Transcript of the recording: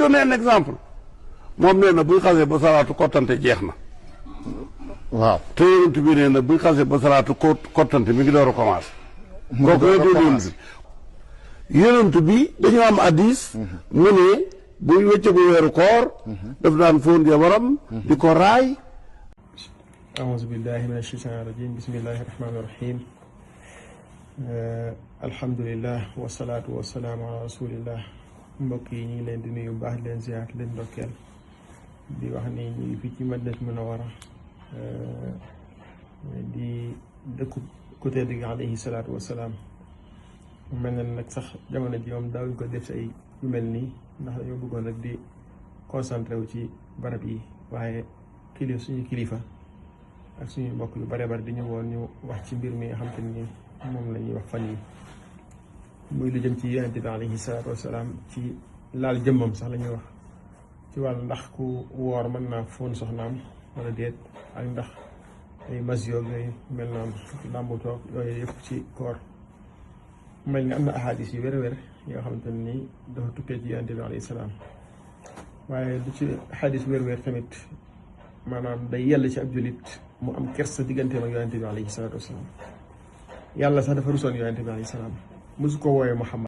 donner un exemple moom nee na buy xasee ba salaatu kottante jeex na. waaw te yonent bi nee na buy xasee ba salaatu kottante mi ngi door a commencé. kooku yonent bi dañoo am hadiis mu ne buy wëccëgu weeru koor daf daan fóon jabaram di ko raay. أعوذ بالله من الشيطان الرجيم بسم الله الرحمن الرحيم الحمد لله والصلاة والسلام على رسول الله mbokk yi ñu ngi leen di nuyu baax di leen ziar leen ndokkeel di wax ni ñu ngi fii ci Madinatu Munawwara di dëkku ku tedd gi alayhi salaatu wasalaam mel na nag sax jamono ji moom daawuñ ko def si ay yu mel nii ndax dañoo bëggoon rek di concentré wu ci barab yi waaye suñu kilifa ak suñu mbokk yu bare bare di ñu woon ñu wax ci mbir mi nga xam te ni moom la ñuy wax fan yi muy lu jëm ci yonent bi alayhi salaatu wasalaam ci laal jëmmam sax la ñuy wax ci wàllu ndax ku woor mën naa fóon soxnaam wala déet ak ndax ay masio yooyu mel noonu làmbu toog yooyu yëpp ci koor mel ni am na ahadis yu wér-wér yoo xamante ne nii dafa tukkee ci yonent bi alayhi salaam waaye du ci ahadis wér-wér tamit maanaam day yell ci ab jullit mu am kersa digganteem ak yonent bi alayhi salaatu wasalaam yàlla sax dafa rusoon yonent bi alayhi salaam mosu ko wooyee Muhammad